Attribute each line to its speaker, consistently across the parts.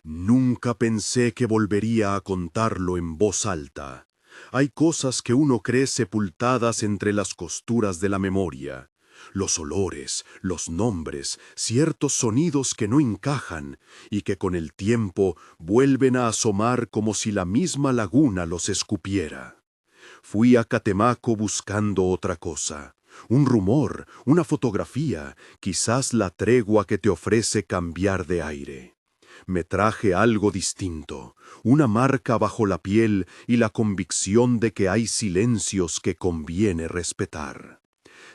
Speaker 1: Nunca pensé que volvería a contarlo en voz alta. Hay cosas que uno cree sepultadas entre las costuras de la memoria. Los olores, los nombres, ciertos sonidos que no encajan y que con el tiempo vuelven a asomar como si la misma laguna los escupiera. Fui a Catemaco buscando otra cosa. Un rumor, una fotografía, quizás la tregua que te ofrece cambiar de aire. Me traje algo distinto, una marca bajo la piel y la convicción de que hay silencios que conviene respetar.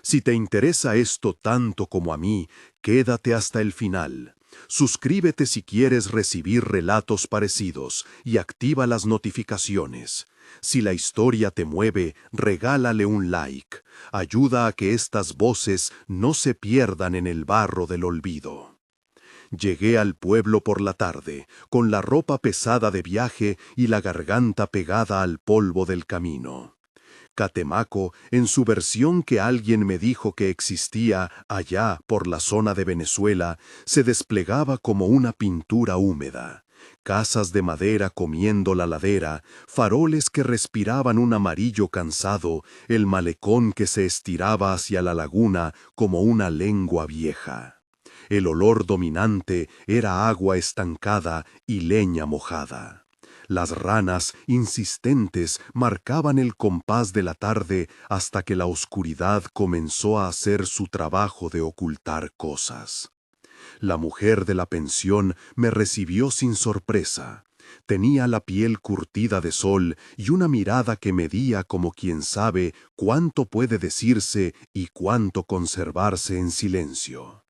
Speaker 1: Si te interesa esto tanto como a mí, quédate hasta el final. Suscríbete si quieres recibir relatos parecidos y activa las notificaciones. Si la historia te mueve, regálale un like. Ayuda a que estas voces no se pierdan en el barro del olvido. Llegué al pueblo por la tarde, con la ropa pesada de viaje y la garganta pegada al polvo del camino. Catemaco, en su versión que alguien me dijo que existía allá por la zona de Venezuela, se desplegaba como una pintura húmeda. Casas de madera comiendo la ladera, faroles que respiraban un amarillo cansado, el malecón que se estiraba hacia la laguna como una lengua vieja. El olor dominante era agua estancada y leña mojada. Las ranas, insistentes, marcaban el compás de la tarde hasta que la oscuridad comenzó a hacer su trabajo de ocultar cosas. La mujer de la pensión me recibió sin sorpresa. Tenía la piel curtida de sol y una mirada que medía como quien sabe cuánto puede decirse y cuánto conservarse en silencio.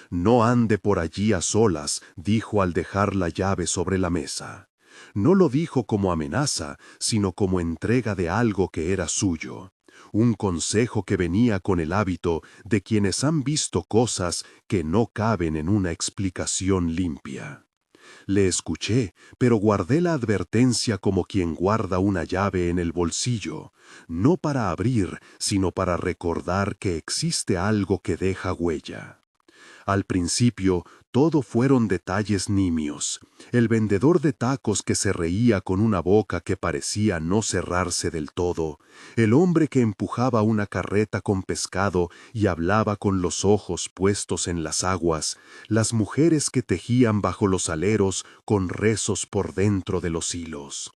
Speaker 1: «No ande por allí a solas», dijo al dejar la llave sobre la mesa. No lo dijo como amenaza, sino como entrega de algo que era suyo. Un consejo que venía con el hábito de quienes han visto cosas que no caben en una explicación limpia. Le escuché, pero guardé la advertencia como quien guarda una llave en el bolsillo, no para abrir, sino para recordar que existe algo que deja huella. Al principio, todo fueron detalles nimios. El vendedor de tacos que se reía con una boca que parecía no cerrarse del todo, el hombre que empujaba una carreta con pescado y hablaba con los ojos puestos en las aguas, las mujeres que tejían bajo los aleros con rezos por dentro de los hilos.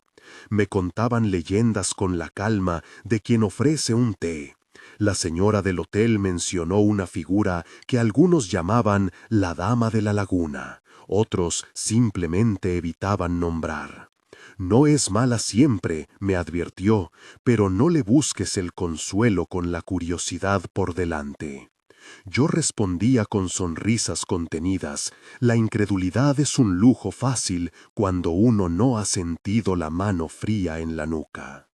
Speaker 1: Me contaban leyendas con la calma de quien ofrece un té. La señora del hotel mencionó una figura que algunos llamaban la Dama de la Laguna, otros simplemente evitaban nombrar. «No es mala siempre», me advirtió, «pero no le busques el consuelo con la curiosidad por delante». Yo respondía con sonrisas contenidas: la incredulidad es un lujo fácil cuando uno no ha sentido la mano fría en la nuca.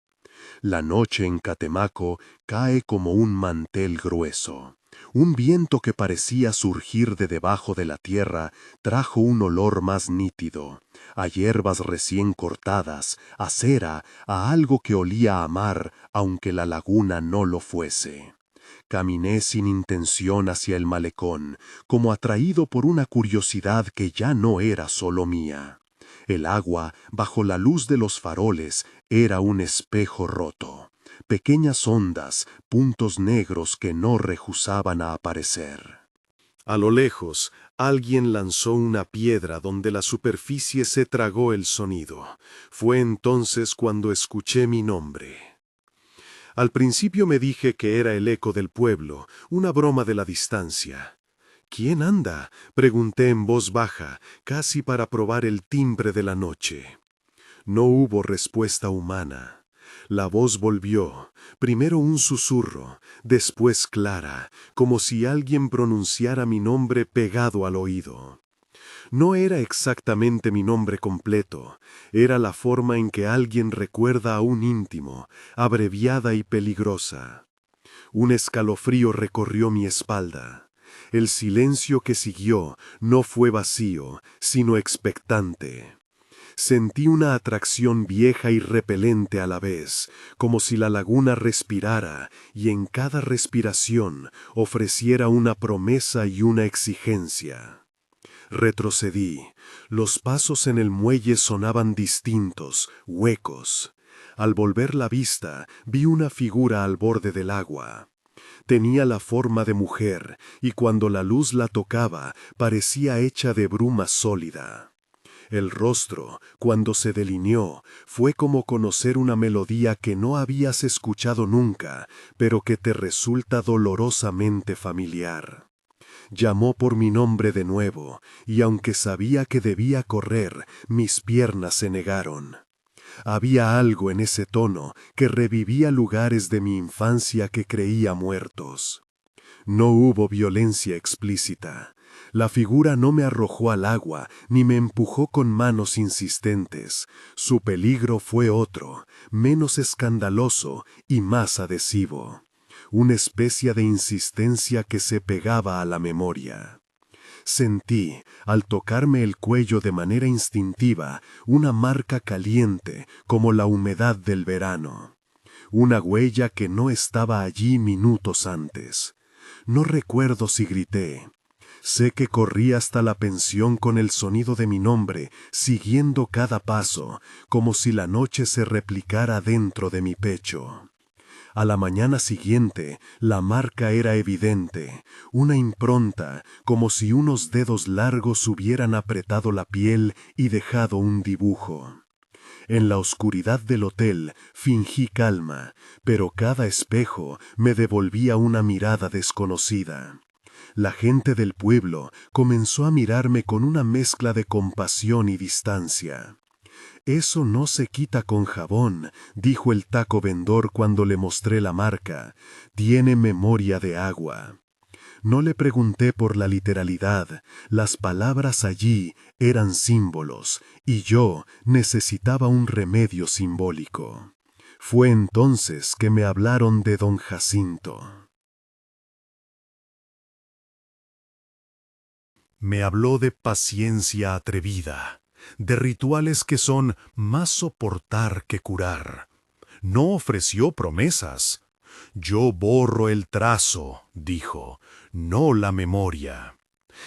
Speaker 1: La noche en Catemaco cae como un mantel grueso. Un viento que parecía surgir de debajo de la tierra trajo un olor más nítido, a hierbas recién cortadas, a cera, a algo que olía a mar, aunque la laguna no lo fuese. Caminé sin intención hacia el malecón, como atraído por una curiosidad que ya no era solo mía. El agua, bajo la luz de los faroles, era un espejo roto. Pequeñas ondas, puntos negros que no rehusaban a aparecer. A lo lejos, alguien lanzó una piedra donde la superficie se tragó el sonido. Fue entonces cuando escuché mi nombre. Al principio me dije que era el eco del pueblo, una broma de la distancia. «¿Quién anda?», pregunté en voz baja, casi para probar el timbre de la noche. No hubo respuesta humana. La voz volvió, primero un susurro, después clara, como si alguien pronunciara mi nombre pegado al oído. No era exactamente mi nombre completo, era la forma en que alguien recuerda a un íntimo, abreviada y peligrosa. Un escalofrío recorrió mi espalda. El silencio que siguió no fue vacío, sino expectante. Sentí una atracción vieja y repelente a la vez, como si la laguna respirara y en cada respiración ofreciera una promesa y una exigencia. Retrocedí. Los pasos en el muelle sonaban distintos, huecos. Al volver la vista, vi una figura al borde del agua. Tenía la forma de mujer, y cuando la luz la tocaba, parecía hecha de bruma sólida. El rostro, cuando se delineó, fue como conocer una melodía que no habías escuchado nunca, pero que te resulta dolorosamente familiar. Llamó por mi nombre de nuevo, y aunque sabía que debía correr, mis piernas se negaron. Había algo en ese tono que revivía lugares de mi infancia que creía muertos. No hubo violencia explícita. La figura no me arrojó al agua, ni me empujó con manos insistentes. Su peligro fue otro, menos escandaloso y más adhesivo. Una especie de insistencia que se pegaba a la memoria. Sentí, al tocarme el cuello de manera instintiva, una marca caliente como la humedad del verano. Una huella que no estaba allí minutos antes. No recuerdo si grité. Sé que corrí hasta la pensión con el sonido de mi nombre, siguiendo cada paso, como si la noche se replicara dentro de mi pecho. A la mañana siguiente, la marca era evidente, una impronta, como si unos dedos largos hubieran apretado la piel y dejado un dibujo. En la oscuridad del hotel fingí calma, pero cada espejo me devolvía una mirada desconocida. La gente del pueblo comenzó a mirarme con una mezcla de compasión y distancia. «Eso no se quita con jabón», dijo el taco vendor cuando le mostré la marca. «Tiene memoria de agua». No le pregunté por la literalidad. Las palabras allí eran símbolos, y yo necesitaba un remedio simbólico. Fue entonces que me hablaron de don Jacinto. Me habló de paciencia atrevida, de rituales que son más soportar que curar. No ofreció promesas. «Yo borro el trazo», dijo, «no la memoria».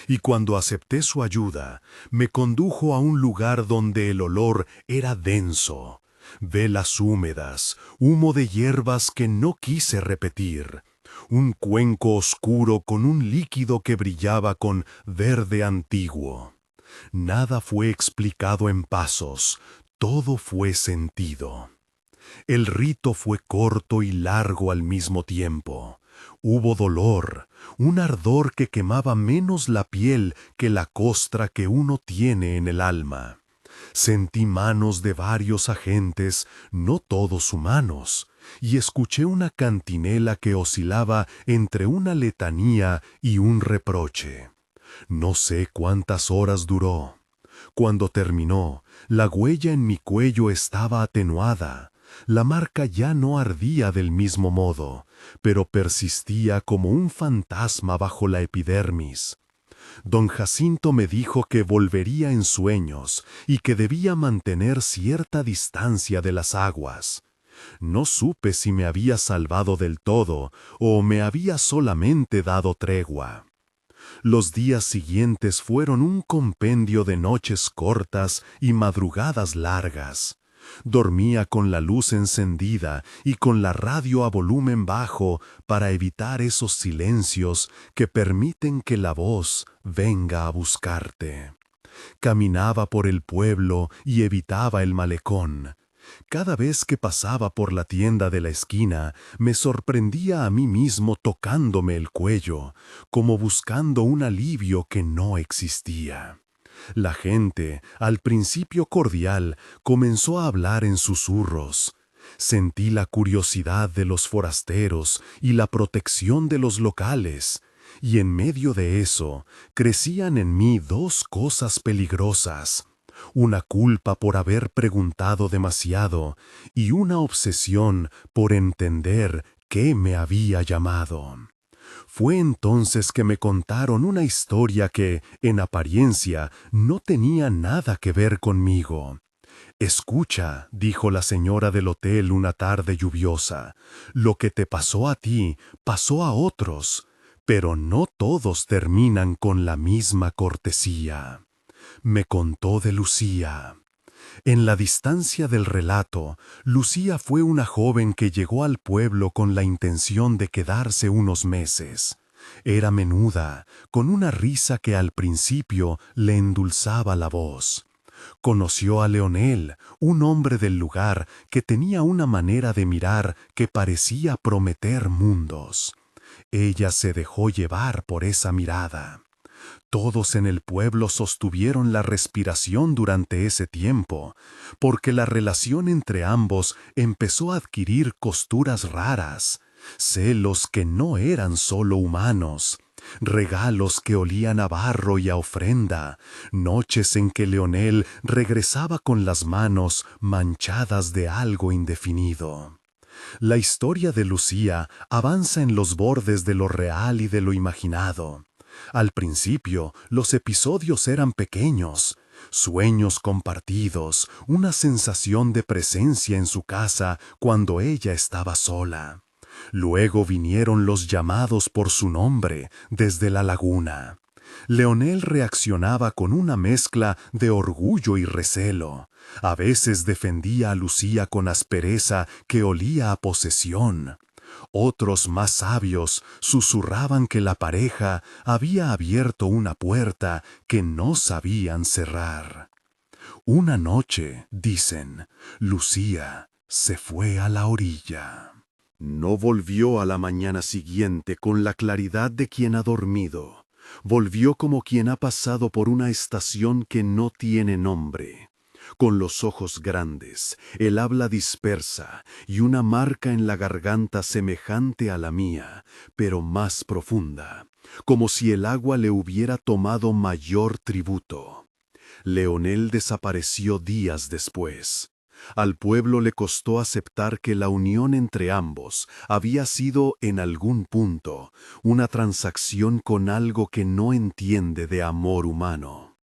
Speaker 1: Y cuando acepté su ayuda, me condujo a un lugar donde el olor era denso. Velas húmedas, humo de hierbas que no quise repetir. Un cuenco oscuro con un líquido que brillaba con verde antiguo. Nada fue explicado en pasos, todo fue sentido. El rito fue corto y largo al mismo tiempo. Hubo dolor, un ardor que quemaba menos la piel que la costra que uno tiene en el alma. Sentí manos de varios agentes, no todos humanos, y escuché una cantinela que oscilaba entre una letanía y un reproche. No sé cuántas horas duró. Cuando terminó, la huella en mi cuello estaba atenuada. La marca ya no ardía del mismo modo, pero persistía como un fantasma bajo la epidermis. Don Jacinto me dijo que volvería en sueños y que debía mantener cierta distancia de las aguas. No supe si me había salvado del todo o me había solamente dado tregua. Los días siguientes fueron un compendio de noches cortas y madrugadas largas. Dormía con la luz encendida y con la radio a volumen bajo para evitar esos silencios que permiten que la voz venga a buscarte. Caminaba por el pueblo y evitaba el malecón. Cada vez que pasaba por la tienda de la esquina, me sorprendía a mí mismo tocándome el cuello, como buscando un alivio que no existía. La gente, al principio cordial, comenzó a hablar en susurros. Sentí la curiosidad de los forasteros y la protección de los locales, y en medio de eso crecían en mí dos cosas peligrosas: una culpa por haber preguntado demasiado y una obsesión por entender qué me había llamado. Fue entonces que me contaron una historia que, en apariencia, no tenía nada que ver conmigo. «Escucha», dijo la señora del hotel una tarde lluviosa, «lo que te pasó a ti, pasó a otros. Pero no todos terminan con la misma cortesía. Me contó de Lucía. En la distancia del relato, Lucía fue una joven que llegó al pueblo con la intención de quedarse unos meses. Era menuda, con una risa que al principio le endulzaba la voz. Conoció a Leonel, un hombre del lugar que tenía una manera de mirar que parecía prometer mundos. Ella se dejó llevar por esa mirada. Todos en el pueblo sostuvieron la respiración durante ese tiempo, porque la relación entre ambos empezó a adquirir costuras raras, celos que no eran solo humanos, regalos que olían a barro y a ofrenda, noches en que Leonel regresaba con las manos manchadas de algo indefinido. La historia de Lucía avanza en los bordes de lo real y de lo imaginado. Al principio, los episodios eran pequeños, sueños compartidos, una sensación de presencia en su casa cuando ella estaba sola. Luego vinieron los llamados por su nombre desde la laguna. Leonel reaccionaba con una mezcla de orgullo y recelo. A veces defendía a Lucía con aspereza que olía a posesión. Otros más sabios susurraban que la pareja había abierto una puerta que no sabían cerrar. Una noche, dicen, Lucía se fue a la orilla. No volvió a la mañana siguiente con la claridad de quien ha dormido. Volvió como quien ha pasado por una estación que no tiene nombre. Con los ojos grandes, el habla dispersa y una marca en la garganta semejante a la mía, pero más profunda, como si el agua le hubiera tomado mayor tributo. Leonel desapareció días después. Al pueblo le costó aceptar que la unión entre ambos había sido, en algún punto, una transacción con algo que no entiende de amor humano.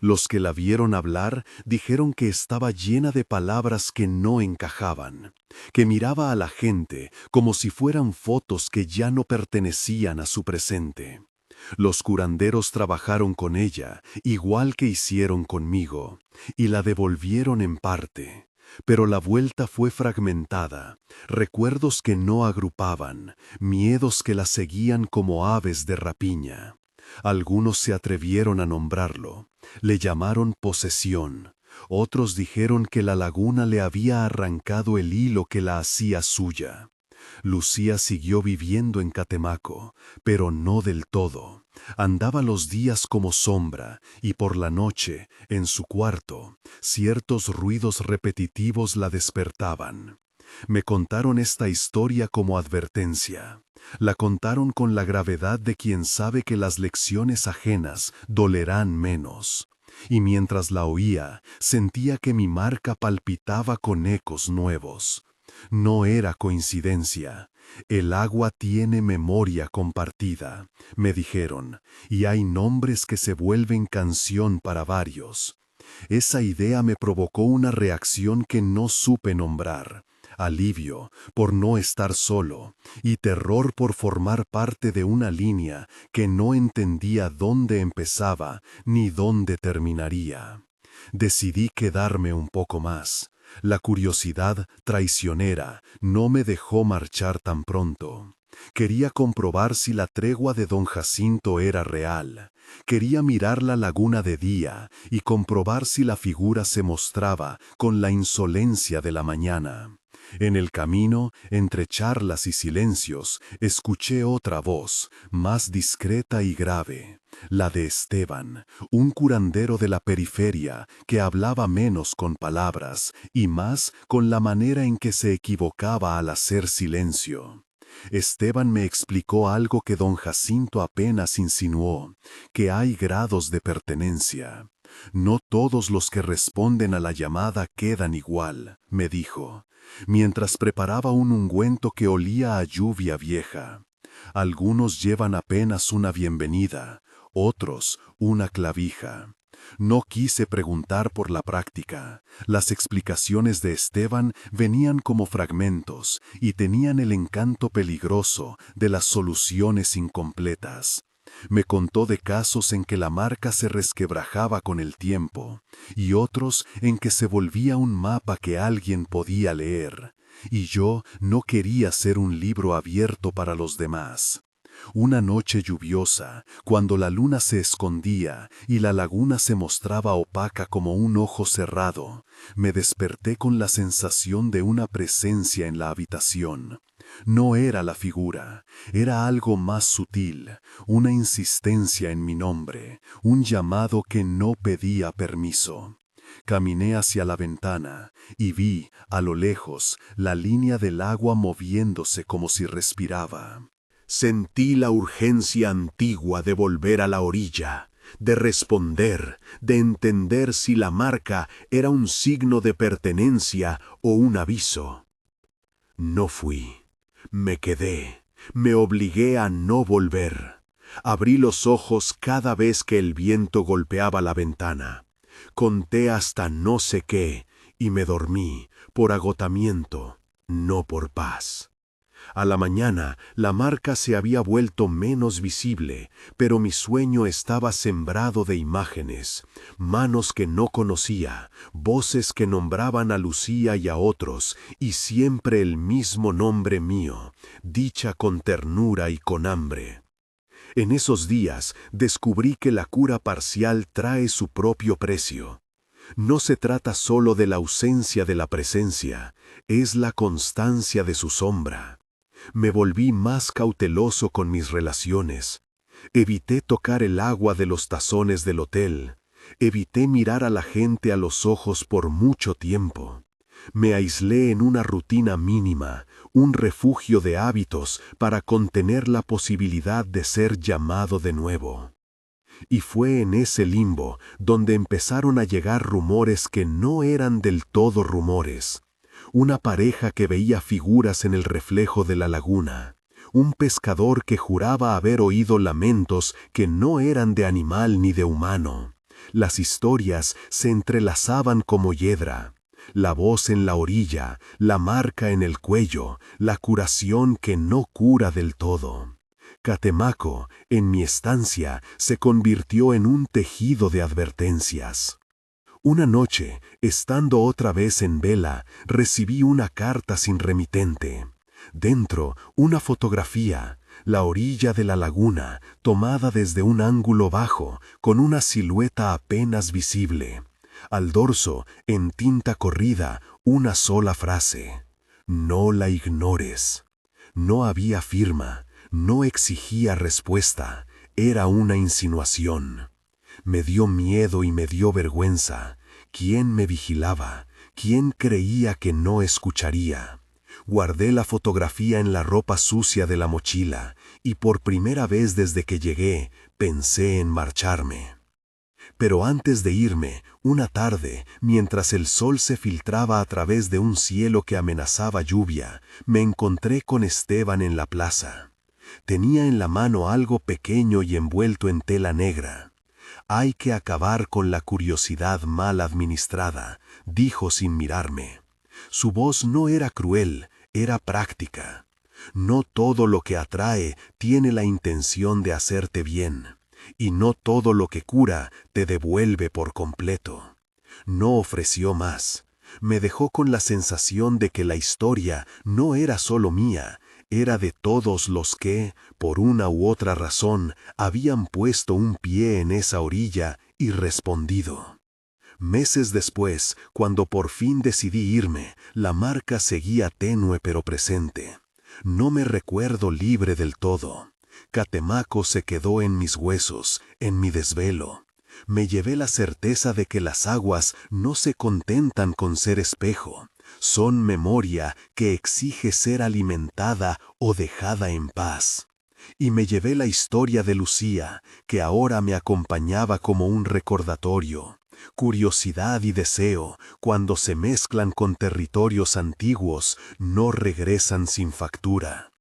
Speaker 1: Los que la vieron hablar dijeron que estaba llena de palabras que no encajaban, que miraba a la gente como si fueran fotos que ya no pertenecían a su presente. Los curanderos trabajaron con ella, igual que hicieron conmigo, y la devolvieron en parte. Pero la vuelta fue fragmentada, recuerdos que no agrupaban, miedos que la seguían como aves de rapiña. Algunos se atrevieron a nombrarlo, le llamaron posesión. Otros dijeron que la laguna le había arrancado el hilo que la hacía suya. Lucía siguió viviendo en Catemaco, pero no del todo. Andaba los días como sombra, y por la noche, en su cuarto, ciertos ruidos repetitivos la despertaban. Me contaron esta historia como advertencia. La contaron con la gravedad de quien sabe que las lecciones ajenas dolerán menos. Y mientras la oía, sentía que mi marca palpitaba con ecos nuevos. No era coincidencia. El agua tiene memoria compartida, me dijeron, y hay nombres que se vuelven canción para varios. Esa idea me provocó una reacción que no supe nombrar. Alivio por no estar solo y terror por formar parte de una línea que no entendía dónde empezaba ni dónde terminaría. Decidí quedarme un poco más. La curiosidad traicionera no me dejó marchar tan pronto. Quería comprobar si la tregua de don Jacinto era real. Quería mirar la laguna de día y comprobar si la figura se mostraba con la insolencia de la mañana. En el camino, entre charlas y silencios, escuché otra voz, más discreta y grave, la de Esteban, un curandero de la periferia que hablaba menos con palabras y más con la manera en que se equivocaba al hacer silencio. Esteban me explicó algo que don Jacinto apenas insinuó, que hay grados de pertenencia. No todos los que responden a la llamada quedan igual, me dijo, mientras preparaba un ungüento que olía a lluvia vieja. Algunos llevan apenas una bienvenida, otros una clavija. No quise preguntar por la práctica. Las explicaciones de Esteban venían como fragmentos y tenían el encanto peligroso de las soluciones incompletas. Me contó de casos en que la marca se resquebrajaba con el tiempo y otros en que se volvía un mapa que alguien podía leer. Y yo no quería ser un libro abierto para los demás. Una noche lluviosa, cuando la luna se escondía y la laguna se mostraba opaca como un ojo cerrado, me desperté con la sensación de una presencia en la habitación. No era la figura, era algo más sutil, una insistencia en mi nombre, un llamado que no pedía permiso. Caminé hacia la ventana y vi, a lo lejos, la línea del agua moviéndose como si respiraba. Sentí la urgencia antigua de volver a la orilla, de responder, de entender si la marca era un signo de pertenencia o un aviso. No fui. Me quedé. Me obligué a no volver. Abrí los ojos cada vez que el viento golpeaba la ventana. Conté hasta no sé qué y me dormí por agotamiento, no por paz. A la mañana, la marca se había vuelto menos visible, pero mi sueño estaba sembrado de imágenes, manos que no conocía, voces que nombraban a Lucía y a otros, y siempre el mismo nombre mío, dicha con ternura y con hambre. En esos días descubrí que la cura parcial trae su propio precio. No se trata solo de la ausencia de la presencia, es la constancia de su sombra. Me volví más cauteloso con mis relaciones. Evité tocar el agua de los tazones del hotel. Evité mirar a la gente a los ojos por mucho tiempo. Me aislé en una rutina mínima, un refugio de hábitos para contener la posibilidad de ser llamado de nuevo. Y fue en ese limbo donde empezaron a llegar rumores que no eran del todo rumores. Una pareja que veía figuras en el reflejo de la laguna, un pescador que juraba haber oído lamentos que no eran de animal ni de humano. Las historias se entrelazaban como hiedra, la voz en la orilla, la marca en el cuello, la curación que no cura del todo. Catemaco, en mi estancia, se convirtió en un tejido de advertencias. Una noche, estando otra vez en vela, recibí una carta sin remitente. Dentro, una fotografía, la orilla de la laguna, tomada desde un ángulo bajo, con una silueta apenas visible. Al dorso, en tinta corrida, una sola frase: no la ignores. No había firma, no exigía respuesta, era una insinuación. Me dio miedo y me dio vergüenza. ¿Quién me vigilaba? ¿Quién creía que no escucharía? Guardé la fotografía en la ropa sucia de la mochila y por primera vez desde que llegué pensé en marcharme. Pero antes de irme, una tarde, mientras el sol se filtraba a través de un cielo que amenazaba lluvia, me encontré con Esteban en la plaza. Tenía en la mano algo pequeño y envuelto en tela negra. Hay que acabar con la curiosidad mal administrada, dijo sin mirarme. Su voz no era cruel, era práctica. No todo lo que atrae tiene la intención de hacerte bien, y no todo lo que cura te devuelve por completo. No ofreció más. Me dejó con la sensación de que la historia no era solo mía, era de todos los que, por una u otra razón, habían puesto un pie en esa orilla y respondido. Meses después, cuando por fin decidí irme, la marca seguía tenue pero presente. No me recuerdo libre del todo. Catemaco se quedó en mis huesos, en mi desvelo. Me llevé la certeza de que las aguas no se contentan con ser espejo. Son memoria que exige ser alimentada o dejada en paz. Y me llevé la historia de Lucía, que ahora me acompañaba como un recordatorio. Curiosidad y deseo, cuando se mezclan con territorios antiguos, no regresan sin factura.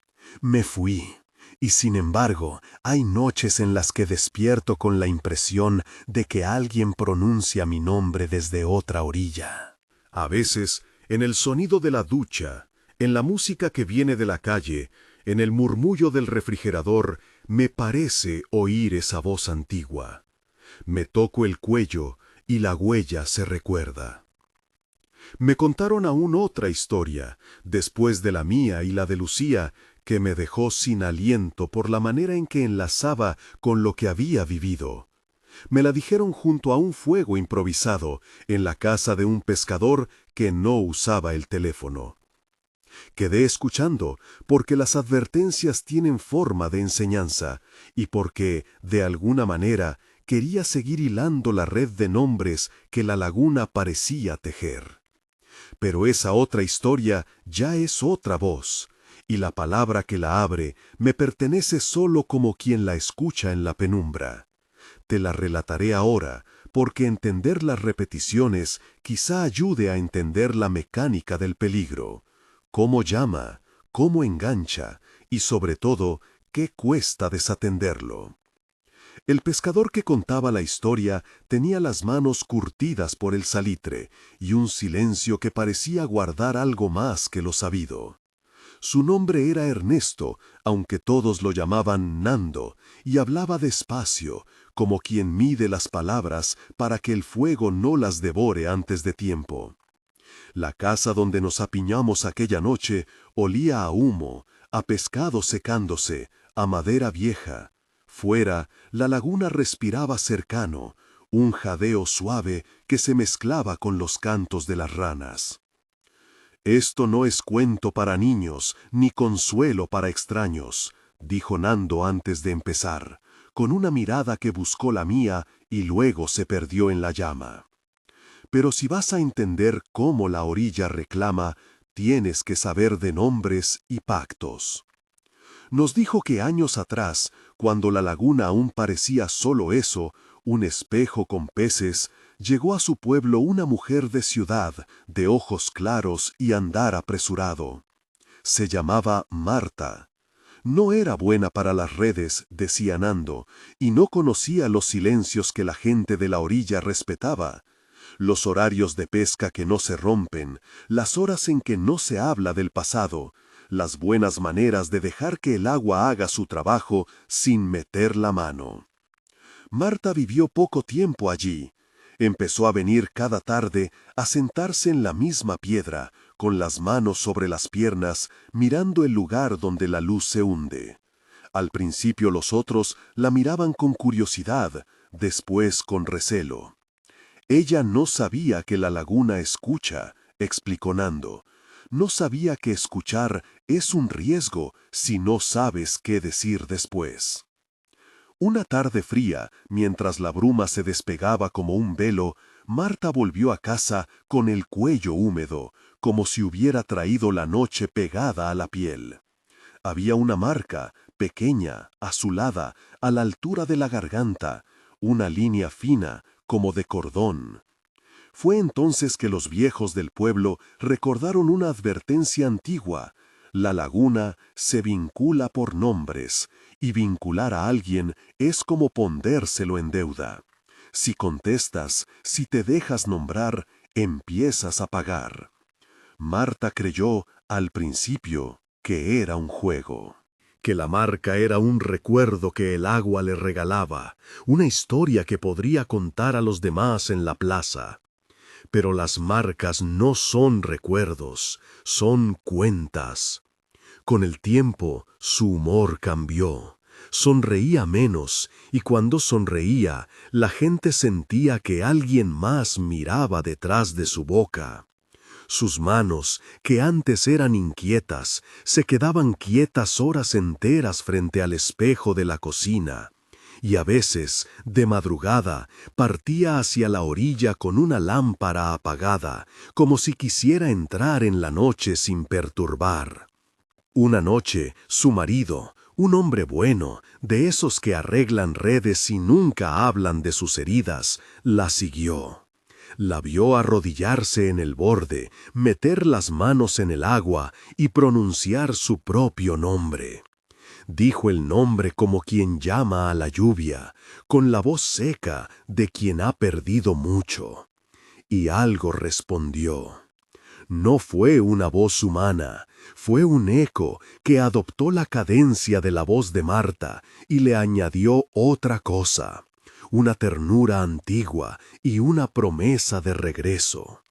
Speaker 1: Me fui,
Speaker 2: Y sin embargo, hay noches en las que despierto con la impresión de que alguien pronuncia mi nombre desde otra orilla.
Speaker 1: A veces, en el sonido de la ducha, en la música que viene de la calle, en el murmullo del refrigerador, me parece oír esa voz antigua. Me toco el cuello y la huella se recuerda. Me contaron aún otra historia, después de la mía y la de Lucía, que me dejó sin aliento por la manera en que enlazaba con lo que había vivido. Me la dijeron junto a un fuego improvisado, en la casa de un pescador que no usaba el teléfono. Quedé escuchando, porque las advertencias tienen forma de enseñanza, y porque, de alguna manera, quería seguir hilando la red de nombres que la laguna parecía tejer. Pero esa otra historia ya es otra voz, y la palabra que la abre me pertenece solo como quien la escucha en la penumbra. Te la relataré ahora, porque entender las repeticiones quizá ayude a entender la mecánica del peligro, cómo llama, cómo engancha, y sobre todo, qué cuesta desatenderlo. El pescador que contaba la historia tenía las manos curtidas por el salitre y un silencio que parecía guardar algo más que lo sabido. Su nombre era Ernesto, aunque todos lo llamaban Nando, y hablaba despacio, como quien mide las palabras para que el fuego no las devore antes de tiempo. La casa donde nos apiñamos aquella noche olía a humo, a pescado secándose, a madera vieja. Fuera, la laguna respiraba cercano, un jadeo suave que se mezclaba con los cantos de las ranas. «Esto no es cuento para niños, ni consuelo para extraños», dijo Nando antes de empezar, con una mirada que buscó la mía y luego se perdió en la llama. «Pero si vas a entender cómo la orilla reclama, tienes que saber de nombres y pactos». Nos dijo que años atrás, cuando la laguna aún parecía solo eso, un espejo con peces, llegó a su pueblo una mujer de ciudad, de ojos claros y andar apresurado. Se llamaba Marta. No era buena para las redes, decía Nando, y no conocía los silencios que la gente de la orilla respetaba. Los horarios de pesca que no se rompen, las horas en que no se habla del pasado, las buenas maneras de dejar que el agua haga su trabajo sin meter la mano. Marta vivió poco tiempo allí. Empezó a venir cada tarde a sentarse en la misma piedra, con las manos sobre las piernas, mirando el lugar donde la luz se hunde. Al principio los otros la miraban con curiosidad, después con recelo. Ella no sabía que la laguna escucha, explicó Nando. No sabía que escuchar es un riesgo si no sabes qué decir después. Una tarde fría, mientras la bruma se despegaba como un velo, Marta volvió a casa con el cuello húmedo, como si hubiera traído la noche pegada a la piel. Había una marca, pequeña, azulada, a la altura de la garganta, una línea fina, como de cordón. Fue entonces que los viejos del pueblo recordaron una advertencia antigua. La laguna se vincula por nombres, y vincular a alguien es como pondérselo en deuda. Si contestas, si te dejas nombrar, empiezas a pagar. Marta creyó, al principio, que era un juego. Que la marca era un recuerdo que el agua le regalaba, una historia que podría contar a los demás en la plaza. Pero las marcas no son recuerdos, son cuentas. Con el tiempo, su humor cambió. Sonreía menos, y cuando sonreía, la gente sentía que alguien más miraba detrás de su boca. Sus manos, que antes eran inquietas, se quedaban quietas horas enteras frente al espejo de la cocina. Y a veces, de madrugada, partía hacia la orilla con una lámpara apagada, como si quisiera entrar en la noche sin perturbar. Una noche, su marido, un hombre bueno, de esos que arreglan redes y nunca hablan de sus heridas, la siguió. La vio arrodillarse en el borde, meter las manos en el agua y pronunciar su propio nombre.
Speaker 2: Dijo el nombre como quien llama a la lluvia, con la voz seca de quien ha perdido mucho. Y algo respondió. No fue una voz humana, fue un eco que adoptó la cadencia de la voz de Marta y le añadió otra cosa, una ternura antigua y una promesa de regreso.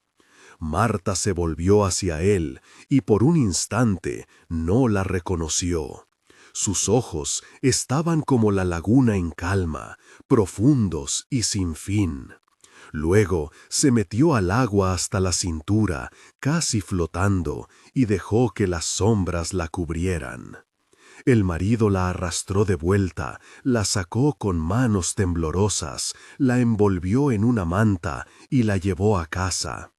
Speaker 2: Marta se volvió hacia él y por un instante no la reconoció. Sus ojos estaban como la laguna en calma, profundos y sin fin. Luego se metió al agua hasta la cintura, casi flotando, y dejó que las sombras la cubrieran. El marido la arrastró de vuelta, la sacó con manos temblorosas, la envolvió en una manta y la llevó a casa.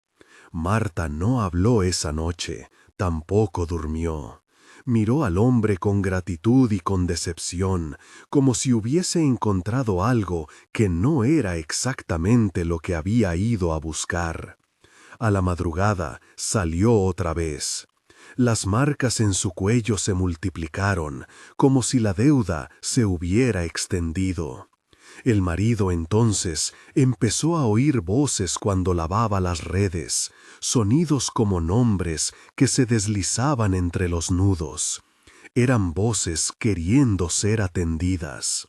Speaker 2: Marta no habló esa noche, tampoco durmió. Miró al hombre con gratitud y con decepción, como si hubiese encontrado algo que no era exactamente lo que había ido a buscar. A la madrugada salió otra vez. Las marcas en su cuello se multiplicaron, como si la deuda se hubiera extendido. El marido entonces empezó a oír voces cuando lavaba las redes, sonidos como nombres que se deslizaban entre los nudos. Eran voces queriendo ser atendidas.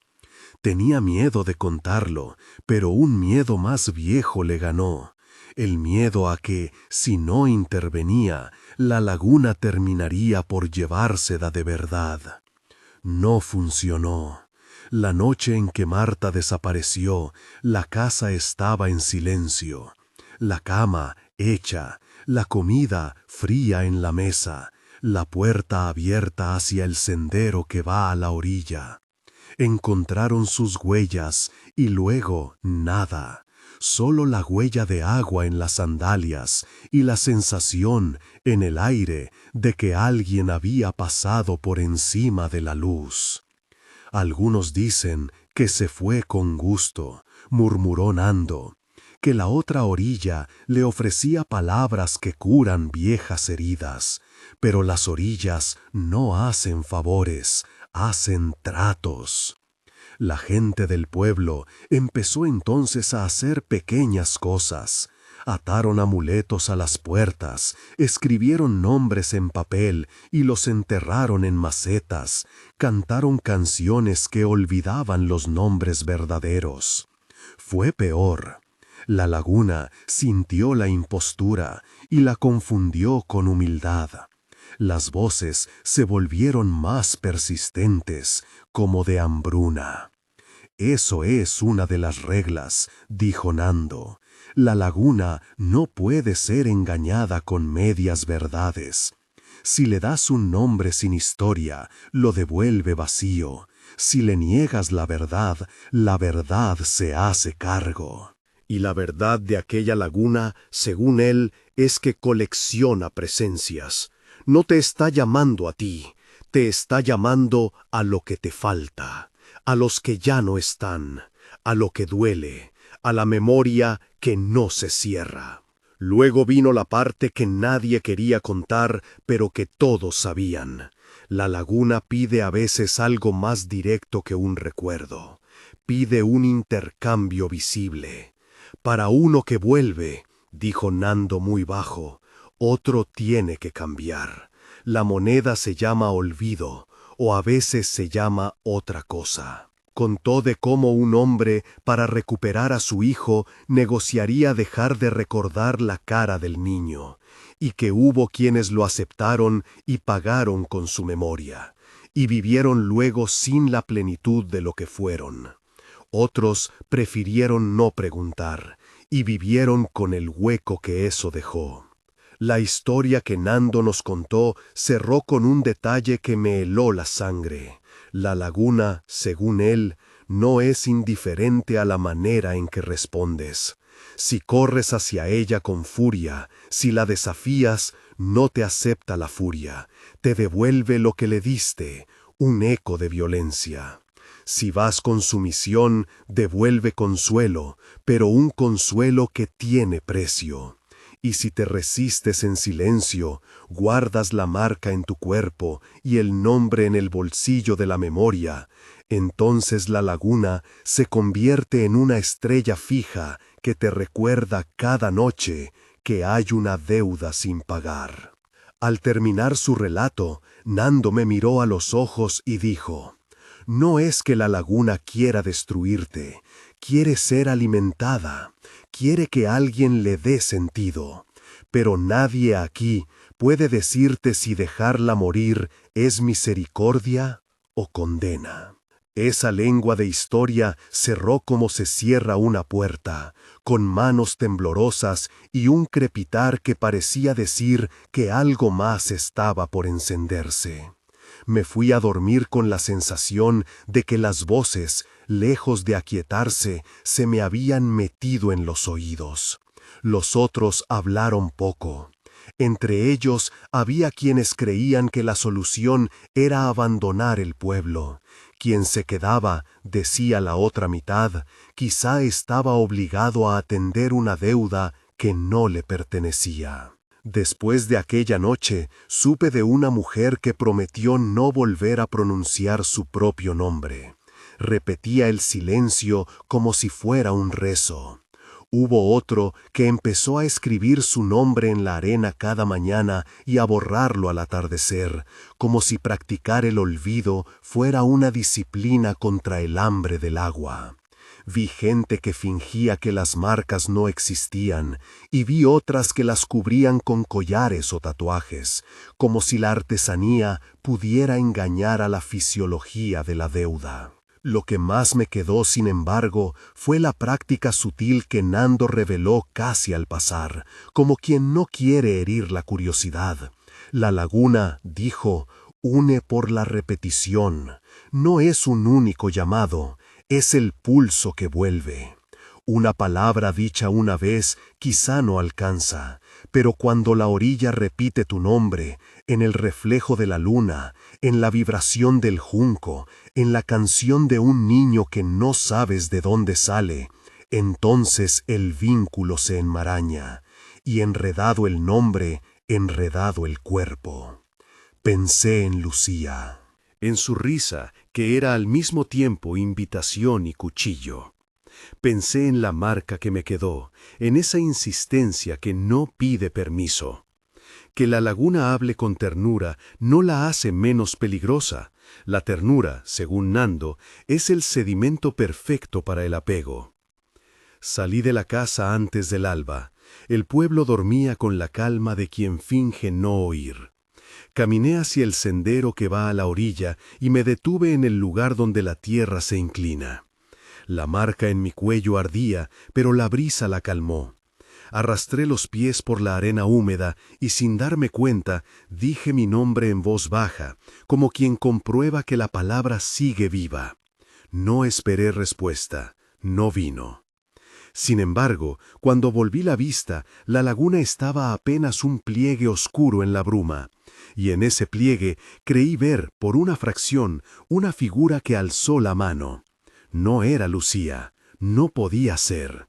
Speaker 2: Tenía miedo de contarlo, pero un miedo más viejo le ganó. El miedo a que, si no intervenía, la laguna terminaría por llevársela de verdad. No funcionó. La noche en que Marta desapareció, la casa estaba en silencio. La cama hecha, la comida fría en la mesa, la puerta abierta hacia el sendero que va a la orilla. Encontraron sus huellas y luego nada. Solo la huella de agua en las sandalias y la sensación en el aire de que alguien había pasado por encima de la luz. Algunos dicen que se fue con gusto, murmuró Nando, que la otra orilla le ofrecía palabras que curan viejas heridas, pero las orillas no hacen favores, hacen tratos. La gente del pueblo empezó entonces a hacer pequeñas cosas. Ataron amuletos a las puertas, escribieron nombres en papel y los enterraron en macetas, cantaron canciones que olvidaban los nombres verdaderos. Fue peor. La laguna sintió la impostura y la confundió con humildad. Las voces se volvieron más persistentes, como de hambruna. Eso es una de las reglas, dijo Nando. La laguna no puede ser engañada con medias verdades. Si le das un nombre sin historia, lo devuelve vacío. Si le niegas la verdad se hace cargo.
Speaker 1: Y la verdad de aquella laguna, según él, es que colecciona presencias. No te está llamando a ti, te está llamando a lo que te falta, a los que ya no están, a lo que duele, a la memoria que no se cierra. Luego vino la parte que nadie quería contar, pero que todos sabían. La laguna pide a veces algo más directo que un recuerdo. Pide un intercambio visible. Para uno que vuelve, dijo Nando muy bajo, otro tiene que cambiar. La moneda se llama olvido, o a veces se llama otra cosa. Contó de cómo un hombre, para recuperar a su hijo, negociaría dejar de recordar la cara del niño, y que hubo quienes lo aceptaron y pagaron con su memoria, y vivieron luego sin la plenitud de lo que fueron. Otros prefirieron no preguntar, y vivieron con el hueco que eso dejó. La historia que Nando nos contó cerró con un detalle que me heló la sangre. La laguna, según él, no es indiferente a la manera en que respondes. Si corres hacia ella con furia, si la desafías, no te acepta la furia, te devuelve lo que le diste, un eco de violencia. Si vas con sumisión, devuelve consuelo, pero un consuelo que tiene precio.
Speaker 2: Y si te resistes en silencio, guardas la marca en tu cuerpo y el nombre en el bolsillo de la memoria, entonces la laguna se convierte en una estrella fija que te recuerda cada noche que hay una deuda sin pagar. Al terminar su relato, Nando me miró a los ojos y dijo: «No es que la laguna quiera destruirte, quiere ser alimentada, quiere que alguien le dé sentido, pero nadie aquí puede decirte si dejarla morir es misericordia o condena». Esa lengua de historia cerró como se cierra una puerta, con manos temblorosas y un crepitar que parecía decir que algo más estaba por encenderse. Me fui a dormir con la sensación de que las voces, lejos de aquietarse, se me habían metido en los oídos. Los otros hablaron poco. Entre ellos había quienes creían que la solución era abandonar el pueblo. Quien se quedaba, decía la otra mitad, quizá estaba obligado a atender una deuda que no le pertenecía. Después de aquella noche, supe de una mujer que prometió no volver a pronunciar su propio nombre. Repetía el silencio como si fuera un rezo. Hubo otro que empezó a escribir su nombre en la arena cada mañana y a borrarlo al atardecer, como si practicar el olvido fuera una disciplina contra el hambre del agua. Vi gente que fingía que las marcas no existían, y vi otras que las cubrían con collares o tatuajes, como si la artesanía pudiera engañar a la fisiología de la deuda. Lo que más me quedó, sin embargo, fue la práctica sutil que Nando reveló casi al pasar, como quien no quiere herir la curiosidad. La laguna, dijo, une por la repetición. No es un único llamado, es el pulso que vuelve. Una palabra dicha una vez quizá no alcanza, pero cuando la orilla repite tu nombre, en el reflejo de la luna, en la vibración del junco, en la canción de un niño que no sabes de dónde sale, entonces el vínculo se enmaraña, y enredado el nombre, enredado el cuerpo. Pensé en Lucía,
Speaker 1: En su risa, que era al mismo tiempo invitación y cuchillo. Pensé en la marca que me quedó, en esa insistencia que no pide permiso. Que la laguna hable con ternura no la hace menos peligrosa. La ternura, según Nando, es el sedimento perfecto para el apego. Salí de la casa antes del alba. El pueblo dormía con la calma de quien finge no oír. Caminé hacia el sendero que va a la orilla y me detuve en el lugar donde la tierra se inclina. La marca en mi cuello ardía, pero la brisa la calmó. Arrastré los pies por la arena húmeda y sin darme cuenta dije mi nombre en voz baja, como quien comprueba que la palabra sigue viva. No esperé respuesta, no vino. Sin embargo, cuando volví la vista, la laguna estaba apenas un pliegue oscuro en la bruma, y en ese pliegue creí ver, por una fracción, una figura que alzó la mano. No era Lucía, no podía ser.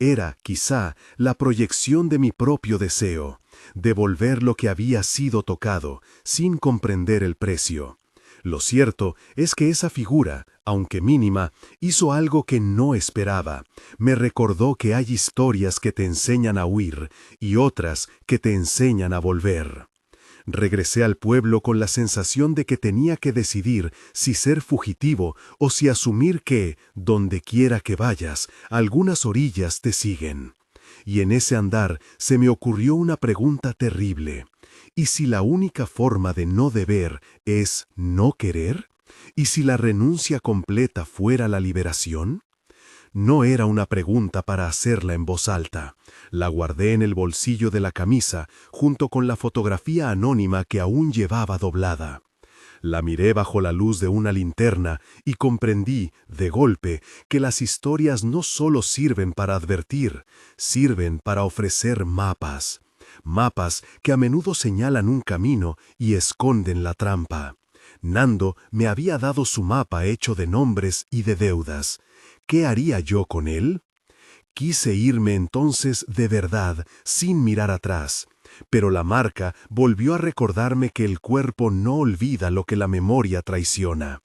Speaker 1: Era, quizá, la proyección de mi propio deseo, devolver lo que había sido tocado, sin comprender el precio. Lo cierto es que esa figura, aunque mínima, hizo algo que no esperaba. Me recordó que hay historias que te enseñan a huir y otras que te enseñan a volver. Regresé al pueblo con la sensación de que tenía que decidir si ser fugitivo o si asumir que, donde quiera que vayas, algunas orillas te siguen. Y en ese andar se me ocurrió una pregunta terrible. ¿Y si la única forma de no deber es no querer? ¿Y si la renuncia completa fuera la liberación? No era una pregunta para hacerla en voz alta. La guardé en el bolsillo de la camisa, junto con la fotografía anónima que aún llevaba doblada. La miré bajo la luz de una linterna y comprendí, de golpe, que las historias no solo sirven para advertir, sirven para ofrecer mapas. Mapas que a menudo señalan un camino y esconden la trampa. Nando me había dado su mapa hecho de nombres y de deudas. ¿Qué haría yo con él?
Speaker 2: Quise irme entonces de verdad, sin mirar atrás, pero la marca volvió a recordarme que el cuerpo no olvida lo que la memoria traiciona.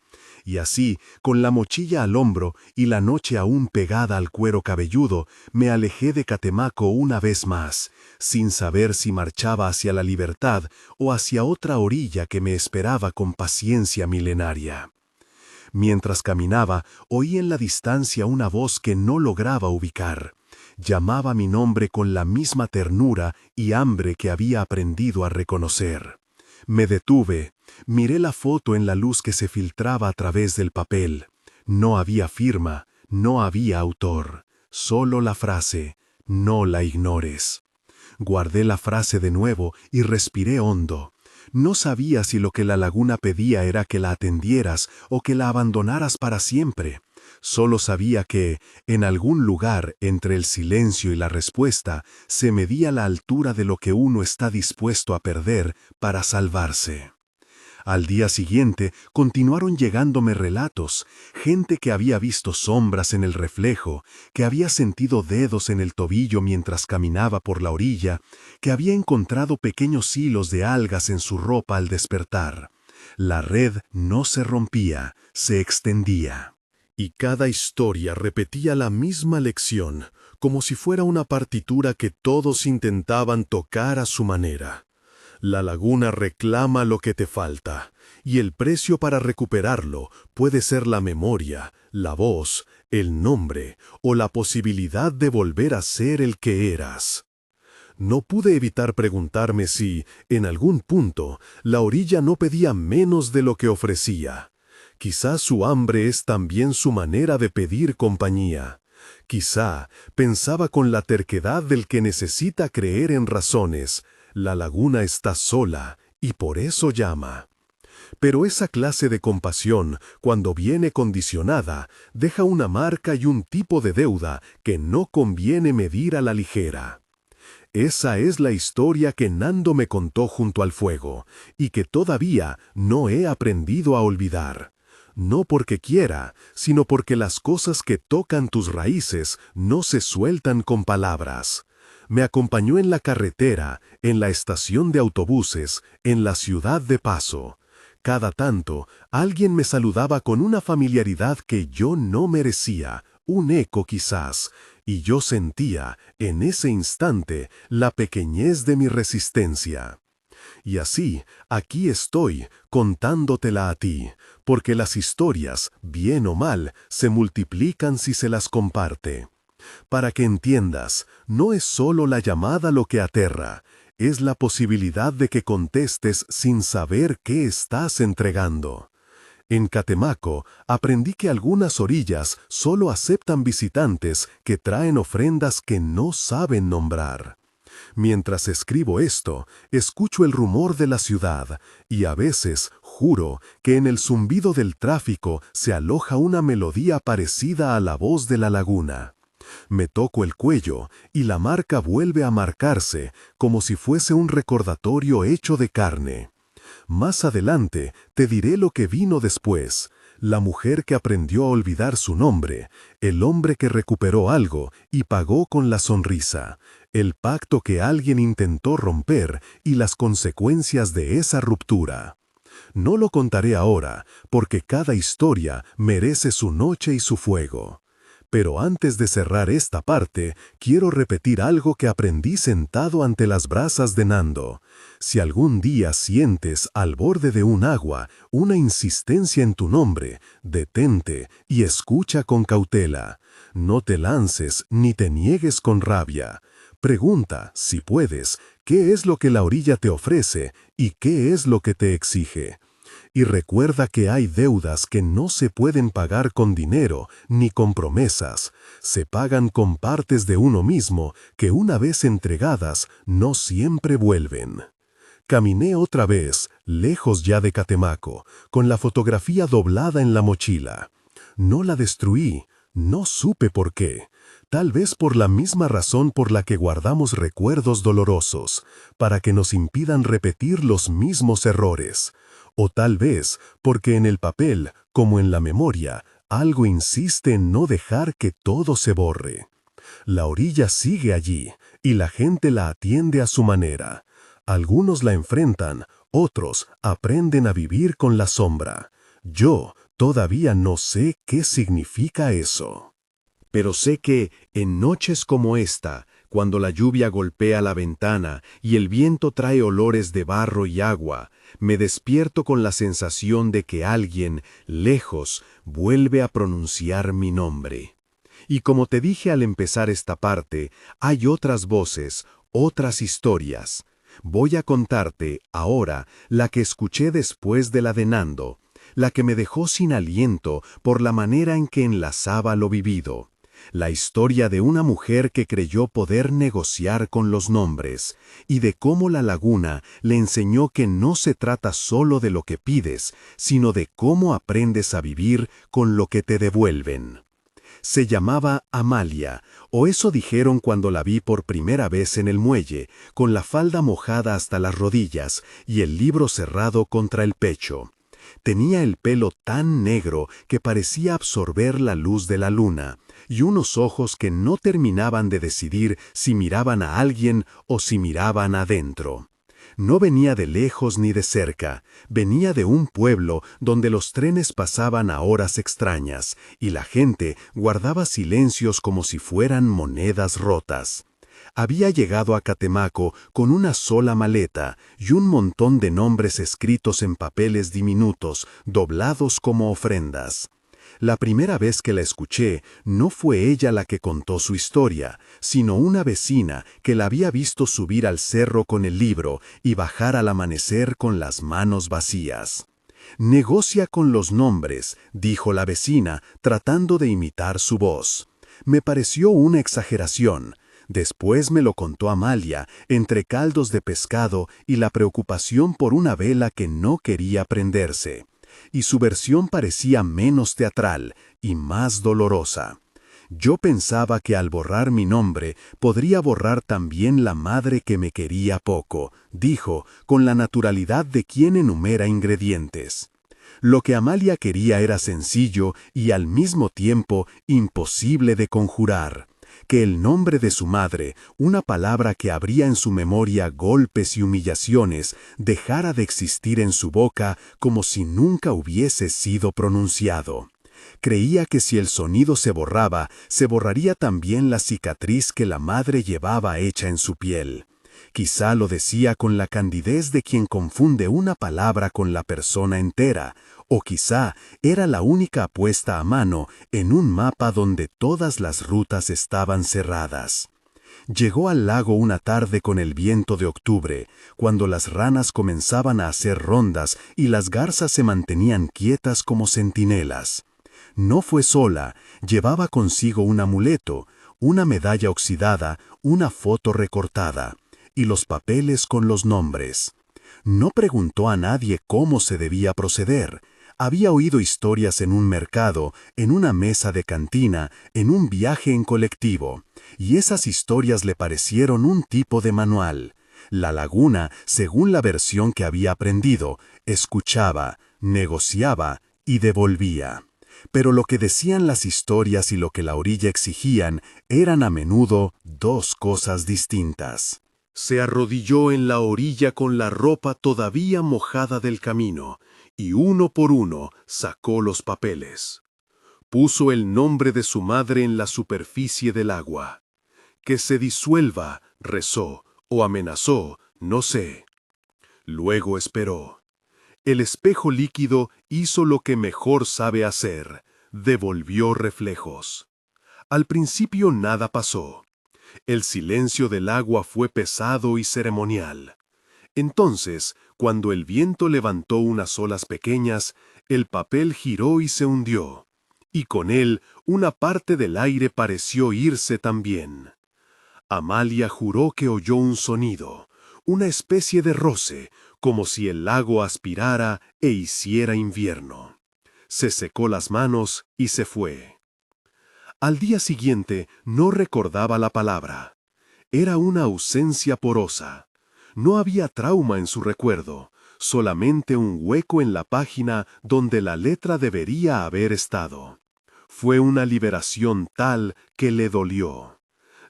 Speaker 2: Y así, con la mochila al hombro y la noche aún pegada al cuero cabelludo, me alejé de Catemaco una vez más, sin saber si marchaba hacia la libertad o hacia otra orilla que me esperaba con paciencia milenaria. Mientras caminaba, oí en la distancia una voz que no lograba ubicar. Llamaba mi nombre con la misma ternura y hambre que había aprendido a reconocer. Me detuve, miré la foto en la luz que se filtraba a través del papel. No había firma, no había autor, solo la frase, no la ignores. Guardé la frase de nuevo y respiré hondo. No sabía si lo que la laguna pedía era que la atendieras o que la abandonaras para siempre. Solo sabía que, en algún lugar entre el silencio y la respuesta, se medía la altura de lo que uno está dispuesto a perder para salvarse. Al día siguiente continuaron llegándome relatos, gente que había visto sombras en el reflejo, que había sentido dedos en el tobillo mientras caminaba por la orilla, que había encontrado pequeños hilos de algas en su ropa al despertar. La red no se rompía, se extendía.
Speaker 1: Y cada historia repetía la misma lección, como si fuera una partitura que todos intentaban tocar a su manera. La laguna reclama lo que te falta, y el precio para recuperarlo puede ser la memoria, la voz, el nombre o la posibilidad de volver a ser el que eras. No pude evitar preguntarme si, en algún punto, la orilla no pedía menos de lo que ofrecía. Quizá su hambre es también su manera de pedir compañía. Quizá pensaba con la terquedad del que necesita creer en razones. La laguna está sola y por eso llama. Pero esa clase de compasión, cuando viene condicionada, deja una marca y un tipo de deuda que no conviene medir a la ligera. Esa es la historia que Nando me contó junto al fuego, y que todavía no he aprendido a olvidar. No porque quiera, sino porque las cosas que tocan tus raíces no se sueltan con palabras. Me acompañó en la carretera, en la estación de autobuses, en la ciudad de paso. Cada tanto, alguien me saludaba con una familiaridad que yo no merecía, un eco quizás, y yo sentía, en ese instante, la pequeñez de mi resistencia. Y así, aquí estoy, contándotela a ti, porque las historias, bien o mal, se multiplican si se las comparte. Para que entiendas, no es solo la llamada lo que aterra, es la posibilidad de que contestes sin saber qué estás entregando. En Catemaco aprendí que algunas orillas solo aceptan visitantes que traen ofrendas que no saben nombrar. Mientras escribo esto, escucho el rumor de la ciudad y a veces juro que en el zumbido del tráfico se aloja una melodía parecida a la voz de la laguna. Me toco el cuello y la marca vuelve a marcarse como si fuese un recordatorio hecho de carne. Más adelante te diré lo que vino después, la mujer que aprendió a olvidar su nombre, el hombre que recuperó algo y pagó con la sonrisa, el pacto que alguien intentó romper y las consecuencias de esa ruptura. No lo contaré ahora, porque cada historia merece su noche y su fuego. Pero antes de cerrar esta parte, quiero repetir algo que aprendí sentado ante las brasas de Nando. Si algún día sientes al borde de un agua una insistencia en tu nombre, detente y escucha con cautela. No te lances ni te niegues con rabia. Pregunta, si puedes, qué es lo que la orilla te ofrece y qué es lo que te exige. Y recuerda que hay deudas que no se pueden pagar con dinero ni con promesas. Se pagan con partes de uno mismo que una vez entregadas no siempre vuelven. Caminé otra vez, lejos ya de Catemaco, con la fotografía doblada en la mochila. No la destruí, no supe por qué. Tal vez por la misma razón por la que guardamos recuerdos dolorosos, para que nos impidan repetir los mismos errores. O tal vez porque en el papel, como en la memoria, algo insiste en no dejar que todo se borre.
Speaker 2: La orilla sigue allí, y la gente la atiende a su manera. Algunos la enfrentan, otros aprenden a vivir con la sombra. Yo todavía no sé qué significa eso.
Speaker 1: Pero sé que, en noches como esta, cuando la lluvia golpea la ventana y el viento trae olores de barro y agua, me despierto con la sensación de que alguien, lejos, vuelve a pronunciar mi nombre. Y como te dije al empezar esta parte, hay otras voces, otras historias. Voy a contarte, ahora, la que escuché después de la de Nando, la que me dejó sin aliento por la manera en que enlazaba lo vivido. La historia de una mujer que creyó poder negociar con los nombres, y de cómo la laguna le enseñó que no se trata solo de lo que pides, sino de cómo aprendes a vivir con lo que te devuelven. Se llamaba Amalia, o eso dijeron cuando la vi por primera vez en el muelle, con la falda mojada hasta las rodillas y el libro cerrado contra el pecho. Tenía el pelo tan negro que parecía absorber la luz de la luna, y unos ojos que no terminaban de decidir si miraban a alguien o si miraban adentro. No venía de lejos ni de cerca, venía de un pueblo donde los trenes pasaban a horas extrañas, y la gente guardaba silencios como si fueran monedas rotas. Había llegado a Catemaco con una sola maleta y un montón de nombres escritos en papeles diminutos, doblados como ofrendas. La primera vez que la escuché, no fue ella la que contó su historia, sino una vecina que la había visto subir al cerro con el libro y bajar al amanecer con las manos vacías. «Negocia con los nombres», dijo la vecina, tratando de imitar su voz. Me pareció una exageración. Después me lo contó Amalia, entre caldos de pescado y la preocupación por una vela que no quería prenderse. Y su versión parecía menos teatral y más dolorosa. Yo pensaba que al borrar mi nombre podría borrar también la madre que me quería poco, dijo, con la naturalidad de quien enumera ingredientes. Lo que Amalia quería era sencillo y al mismo tiempo imposible de conjurar. Que el nombre de su madre, una palabra que abría en su memoria golpes y humillaciones, dejara de existir en su boca como si nunca hubiese sido pronunciado. Creía que si el sonido se borraba, se borraría también la cicatriz que la madre llevaba hecha en su piel. Quizá lo decía con la candidez de quien confunde una palabra con la persona entera, o quizá era la única apuesta a mano en un mapa donde todas las rutas estaban cerradas. Llegó al lago una tarde con el viento de octubre, cuando las ranas comenzaban a hacer rondas y las garzas se mantenían quietas como centinelas. No fue sola, llevaba consigo un amuleto, una medalla oxidada, una foto recortada, y los papeles con los nombres. No preguntó a nadie cómo se debía proceder. Había oído historias en un mercado, en una mesa de cantina, en un viaje en colectivo, y esas historias le parecieron un tipo de manual. La laguna, según la versión que había aprendido, escuchaba, negociaba y devolvía. Pero lo que decían las historias y lo que la orilla exigían eran a menudo dos cosas distintas. Se arrodilló en la orilla con la ropa todavía mojada del camino, y uno por uno sacó los papeles. Puso el nombre de su madre en la superficie del agua. Que se disuelva, rezó, o amenazó, no sé. Luego esperó. El espejo líquido hizo lo que mejor sabe hacer, devolvió reflejos. Al principio nada pasó. El silencio del agua fue pesado y ceremonial. Entonces, cuando el viento levantó unas olas pequeñas, el papel giró y se hundió, y con él una parte del aire pareció irse también. Amalia juró que oyó un sonido, una especie de roce, como si el lago aspirara e hiciera invierno. Se secó las manos y se fue. Al día siguiente no recordaba la palabra. Era una ausencia porosa. No había trauma en su recuerdo, solamente un hueco en la página donde la letra debería haber estado. Fue una liberación tal que le dolió.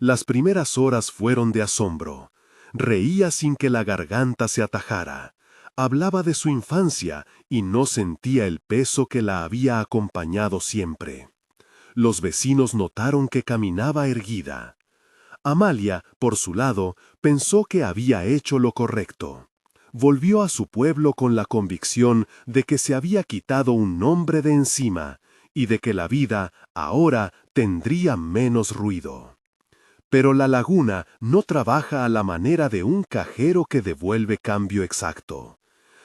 Speaker 2: Las primeras horas fueron de asombro. Reía sin que la garganta se atajara. Hablaba de su infancia y no sentía el peso que la había acompañado siempre. Los vecinos notaron que caminaba erguida. Amalia, por su lado, pensó que había hecho lo correcto. Volvió a su pueblo con la convicción de que se había quitado un nombre de encima y de que la vida ahora tendría menos ruido. Pero la laguna no trabaja a la manera de un cajero que devuelve cambio exacto.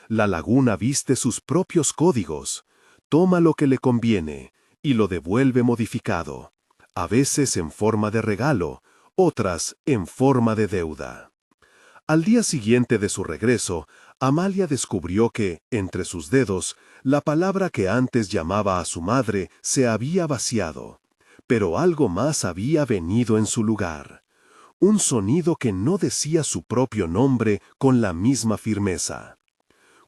Speaker 2: La laguna viste sus propios códigos, toma lo que le conviene y lo devuelve modificado, a veces en forma de regalo, otras en forma de deuda. Al día siguiente de su regreso, Amalia descubrió que, entre sus dedos, la palabra que antes llamaba a su madre se había vaciado, pero algo más había venido en su lugar. Un sonido que no decía su propio nombre con la misma firmeza.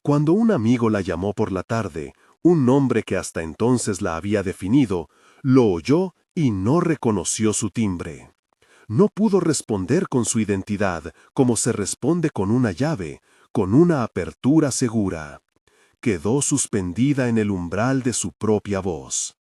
Speaker 2: Cuando un amigo la llamó por la tarde, un nombre que hasta entonces la había definido, lo oyó y no reconoció su timbre. No pudo responder con su identidad, como se responde con una llave, con una apertura segura. Quedó suspendida en el umbral de su propia voz.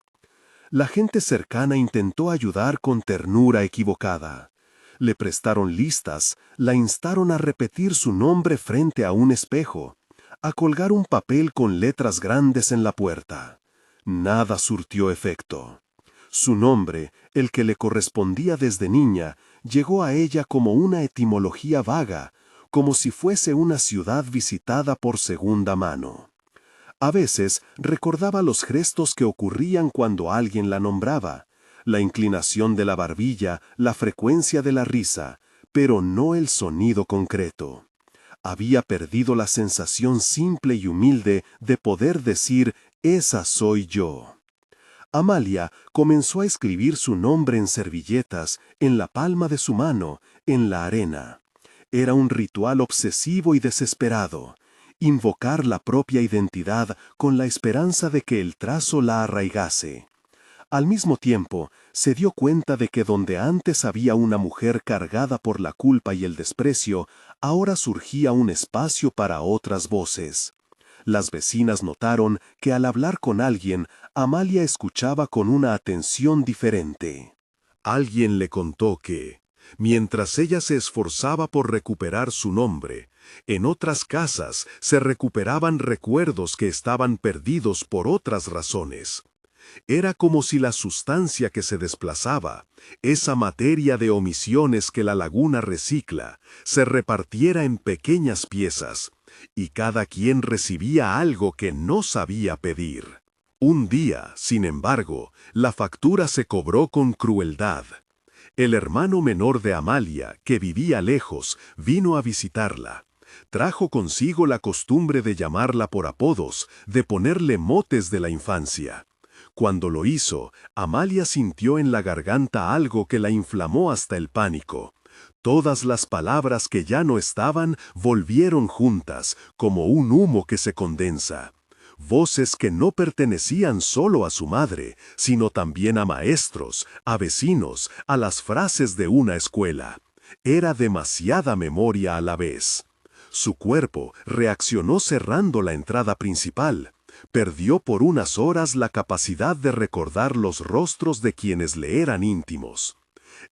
Speaker 2: La gente cercana intentó ayudar con ternura equivocada. Le prestaron listas, la instaron a repetir su nombre frente a un espejo, a colgar un papel con letras grandes en la puerta. Nada surtió efecto. Su nombre, el que le correspondía desde niña, llegó a ella como una etimología vaga, como si fuese una ciudad visitada por segunda mano. A veces recordaba los gestos que ocurrían cuando alguien la nombraba, la inclinación de la barbilla, la frecuencia de la risa, pero no el sonido concreto. Había perdido la sensación simple y humilde de poder decir, «Esa soy yo». Amalia comenzó a escribir su nombre en servilletas, en la palma de su mano, en la arena. Era un ritual obsesivo y desesperado, invocar la propia identidad con la esperanza de que el trazo la arraigase. Al mismo tiempo, se dio cuenta de que donde antes había una mujer cargada por la culpa y el desprecio, ahora surgía un espacio para otras voces. Las vecinas notaron que al hablar con alguien, Amalia escuchaba con una atención diferente.
Speaker 1: Alguien le contó que, mientras ella se esforzaba por recuperar su nombre, en otras casas se recuperaban recuerdos que estaban perdidos por otras razones. Era como si la sustancia que se desplazaba, esa materia de omisiones que la laguna recicla, se repartiera en pequeñas piezas, y cada quien recibía algo que no sabía pedir. Un día, sin embargo, la factura se cobró con crueldad. El hermano menor de Amalia, que vivía lejos, vino a visitarla. Trajo consigo la costumbre de llamarla por apodos, de ponerle motes de la infancia. Cuando lo hizo, Amalia sintió en la garganta algo que la inflamó hasta el pánico. Todas las palabras que ya no estaban volvieron juntas, como un humo que se condensa. Voces que no pertenecían solo a su madre, sino también a maestros, a vecinos, a las frases de una escuela. Era demasiada memoria a la vez. Su cuerpo reaccionó cerrando la entrada principal. Perdió por unas horas la capacidad de recordar los rostros de quienes le eran íntimos.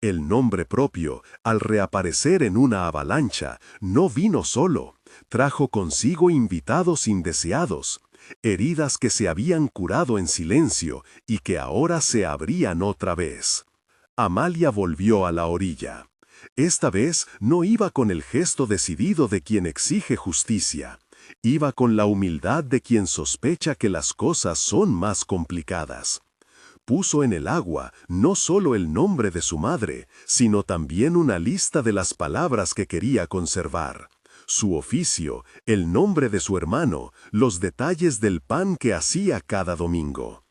Speaker 1: El nombre propio, al reaparecer en una avalancha, no vino solo, trajo consigo invitados indeseados, heridas que se habían curado en silencio y que ahora se abrían otra vez. Amalia volvió a la orilla. Esta vez no iba con el gesto decidido de quien exige justicia. Iba con la humildad de quien sospecha que las cosas son más complicadas. Puso en el agua no solo el nombre de su madre, sino también una lista de las palabras que quería conservar. Su oficio, el nombre de su hermano, los detalles del pan que hacía cada domingo.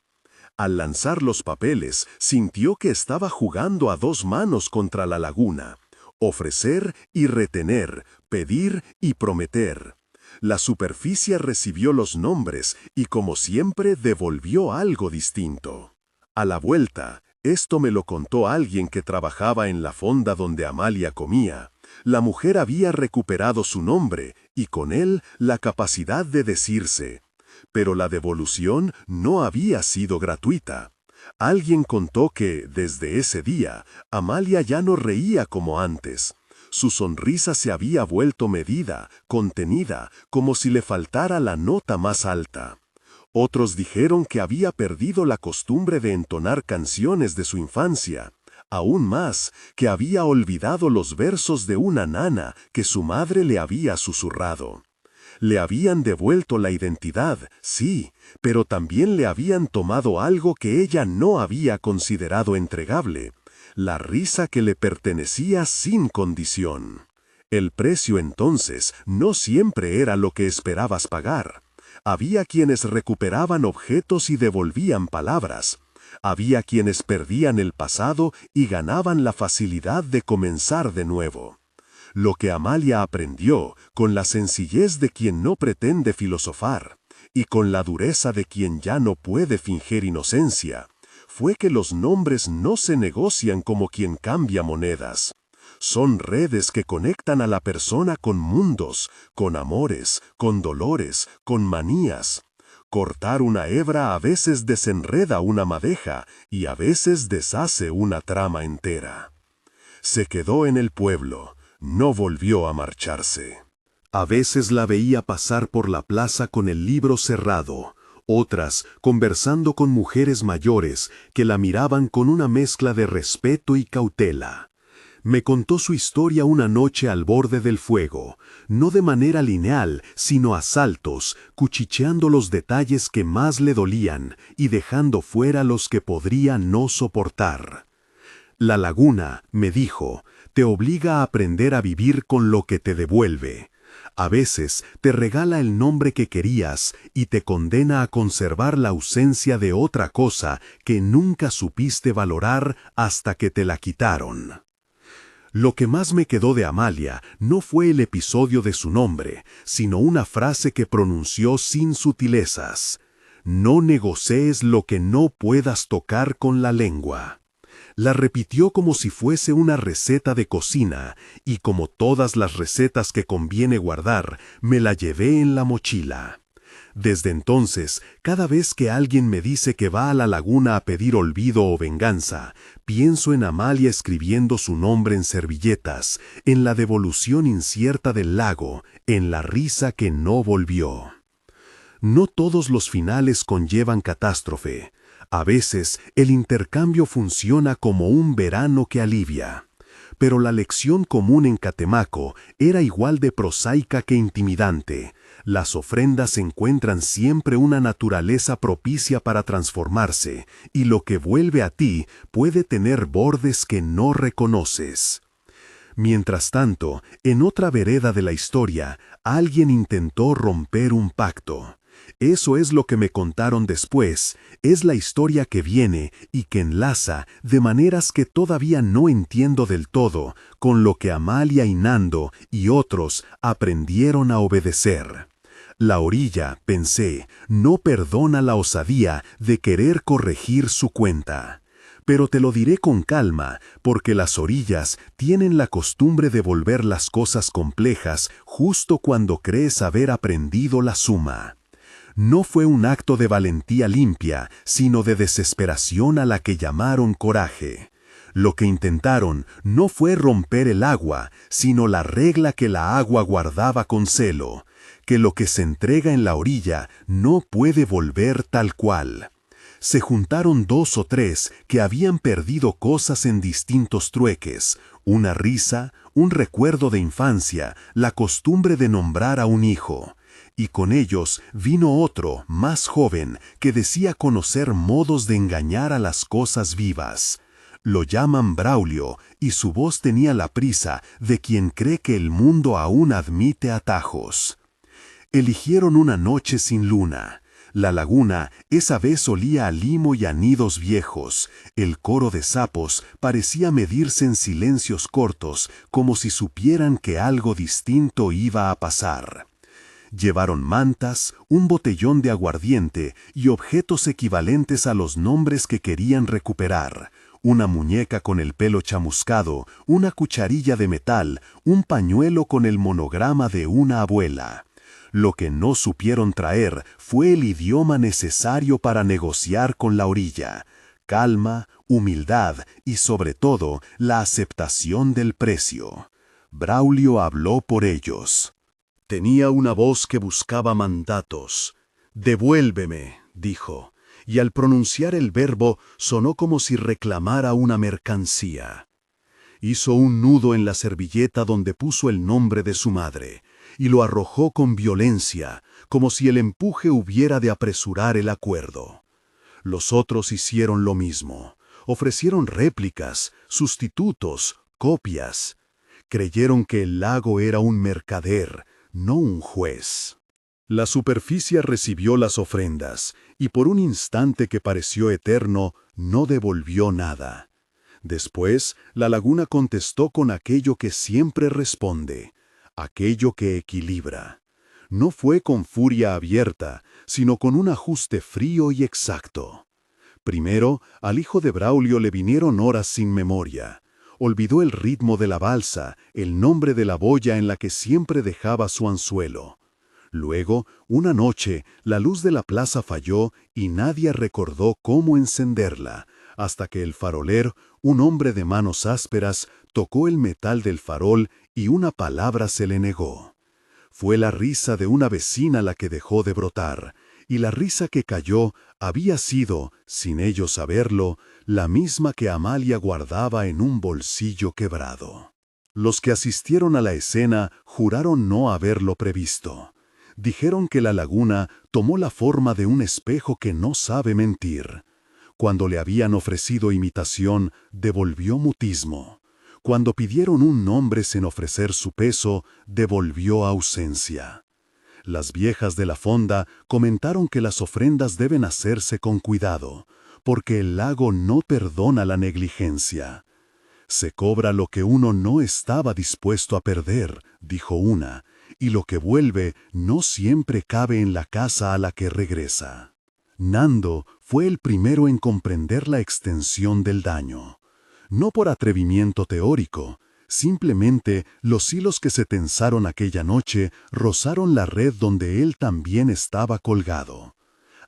Speaker 1: Al lanzar los papeles, sintió que estaba jugando a dos manos contra la laguna. Ofrecer y retener, pedir y prometer. La superficie recibió los nombres y, como siempre, devolvió algo distinto. A la vuelta,
Speaker 2: Esto me lo contó alguien que trabajaba en la fonda donde Amalia comía. La mujer había recuperado su nombre y con él la capacidad de decirse. Pero la devolución no había sido gratuita. Alguien contó que, desde ese día, Amalia ya no reía como antes. Su sonrisa se había vuelto medida, contenida, como si le faltara la nota más alta. Otros dijeron que había perdido la costumbre de entonar canciones de su infancia. Aún más, que había olvidado los versos de una nana que su madre le había susurrado. Le habían devuelto la identidad, sí, pero también le habían tomado algo que ella no había considerado entregable, la risa que le pertenecía sin condición. El precio entonces no siempre era lo que esperabas pagar. Había quienes recuperaban objetos y devolvían palabras. Había quienes perdían el pasado y ganaban la facilidad de comenzar de nuevo. Lo que Amalia aprendió, con la sencillez de quien no pretende filosofar, y con la dureza de quien ya no puede fingir inocencia, fue que los nombres no se negocian como quien cambia monedas. Son redes que conectan a la persona con mundos, con amores, con dolores, con manías. Cortar una hebra a veces desenreda una madeja y a veces deshace una trama entera. Se quedó en el pueblo, no volvió a marcharse. A veces la veía pasar por la plaza con el libro cerrado, otras conversando con mujeres mayores que la miraban con una mezcla de respeto y cautela. Me contó su historia una noche al borde del fuego, no de manera lineal, sino a saltos, cuchicheando los detalles que más le dolían y dejando fuera los que podría no soportar. La laguna, me dijo, te obliga a aprender a vivir con lo que te devuelve. A veces te regala el nombre que querías y te condena a conservar la ausencia de otra cosa que nunca supiste valorar hasta que te la quitaron. Lo que más me quedó de Amalia no fue el episodio de su nombre, sino una frase que pronunció sin sutilezas. No negocies lo que no puedas tocar con la lengua. La repitió como si fuese una receta de cocina, y como todas las recetas que conviene guardar, me la llevé en la mochila. Desde entonces, cada vez que alguien me dice que va a la laguna a pedir olvido o venganza, pienso en Amalia escribiendo su nombre en servilletas, en la devolución incierta del lago, en la risa que no volvió. No todos los finales conllevan catástrofe. A veces, el intercambio funciona como un verano que alivia. Pero la lección común en Catemaco era igual de prosaica que intimidante. Las ofrendas encuentran siempre una naturaleza propicia para transformarse, y lo que vuelve a ti puede tener bordes que no reconoces. Mientras tanto, en otra vereda de la historia, alguien intentó romper un pacto. Eso es lo que me contaron después, es la historia que viene y que enlaza, de maneras que todavía no entiendo del todo, con lo que Amalia y Nando y otros aprendieron a obedecer. La orilla, pensé, no perdona la osadía de querer corregir su cuenta. Pero te lo diré con calma, porque las orillas tienen la costumbre de volver las cosas complejas justo cuando crees haber aprendido la suma. No fue un acto de valentía limpia, sino de desesperación a la que llamaron coraje. Lo que intentaron no fue romper el agua, sino la regla que la agua guardaba con celo, que lo que se entrega en la orilla no puede volver tal cual. Se juntaron 2 o 3 que habían perdido cosas en distintos trueques, una risa, un recuerdo de infancia, la costumbre de nombrar a un hijo. Y con ellos vino otro, más joven, que decía conocer modos de engañar a las cosas vivas. Lo llaman Braulio, y su voz tenía la prisa de quien cree que el mundo aún admite atajos. Eligieron una noche sin luna. La laguna esa vez olía a limo y a nidos viejos. El coro de sapos parecía medirse en silencios cortos, como si supieran que algo distinto iba a pasar. Llevaron mantas, un botellón de aguardiente y objetos equivalentes a los nombres que querían recuperar. una muñeca con el pelo chamuscado, una cucharilla de metal, un pañuelo con el monograma de una abuela. Lo que no supieron traer fue el idioma necesario para negociar con la orilla: calma, humildad y, sobre todo, la aceptación del precio. Braulio habló por ellos.
Speaker 1: Tenía una voz que buscaba mandatos. «Devuélveme», dijo, y al pronunciar el verbo sonó como si reclamara una mercancía. Hizo un nudo en la servilleta donde puso el nombre de su madre, y lo arrojó con violencia, como si el empuje hubiera de apresurar el acuerdo. Los otros hicieron lo mismo. Ofrecieron réplicas, sustitutos, copias. Creyeron que el lago era un mercader, no un juez. La superficie recibió las ofrendas, y por un instante que pareció eterno, no devolvió nada. Después, la laguna contestó con aquello que siempre responde, aquello que equilibra. No fue con furia abierta, sino con un ajuste frío y exacto. Primero, al hijo de Braulio le vinieron horas sin memoria. Olvidó el ritmo de la balsa, el nombre de la boya en la que siempre dejaba su anzuelo. Luego, una noche, la luz de la plaza falló y nadie recordó cómo encenderla, hasta que el faroler, un hombre de manos ásperas, tocó el metal del farol y una palabra se le negó. Fue la risa de una vecina la que dejó de brotar, y la risa que cayó había sido, sin ellos saberlo, la misma que Amalia guardaba en un bolsillo quebrado. Los que asistieron a la escena juraron no haberlo previsto. Dijeron que la laguna tomó la forma de un espejo que no sabe mentir. Cuando le habían ofrecido imitación, devolvió mutismo. Cuando pidieron un nombre sin ofrecer su peso, devolvió ausencia. Las viejas de la fonda comentaron que las ofrendas deben hacerse con cuidado, porque el lago no perdona la negligencia. Se cobra lo que uno no estaba dispuesto a perder, dijo una, y lo que vuelve no siempre cabe en la casa a la que regresa. Nando fue el primero en comprender la extensión del daño. No por atrevimiento teórico, simplemente los hilos que se tensaron aquella noche rozaron la red donde él también estaba colgado.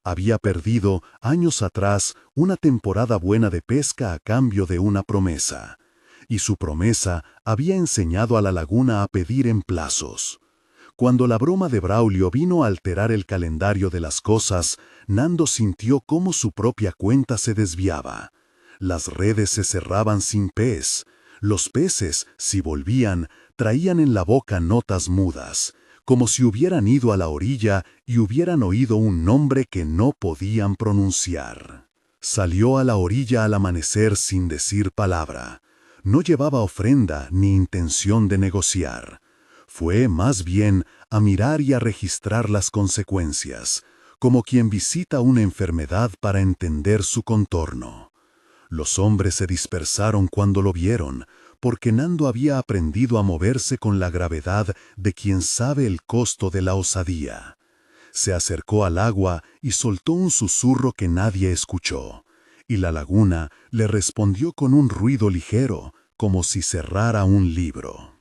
Speaker 1: Había perdido, años atrás, una temporada buena de pesca a cambio de una promesa. Y su promesa había enseñado a la laguna a pedir en plazos. Cuando la broma de Braulio vino a alterar el calendario de las cosas, Nando sintió cómo su propia cuenta se desviaba. Las redes se cerraban sin pez. Los peces, si volvían, traían en la boca notas mudas, como si hubieran ido a la orilla y hubieran oído un nombre que no podían pronunciar. Salió a la orilla al amanecer sin decir palabra. No llevaba ofrenda ni intención de negociar. Fue, más bien, a mirar y a registrar las consecuencias, como quien visita una enfermedad para entender su contorno. Los hombres se dispersaron cuando lo vieron, porque Nando había aprendido a moverse con la gravedad de quien sabe el costo de la osadía. Se acercó al agua y soltó un susurro que nadie escuchó, y la laguna le respondió con un ruido ligero, como si cerrara un libro.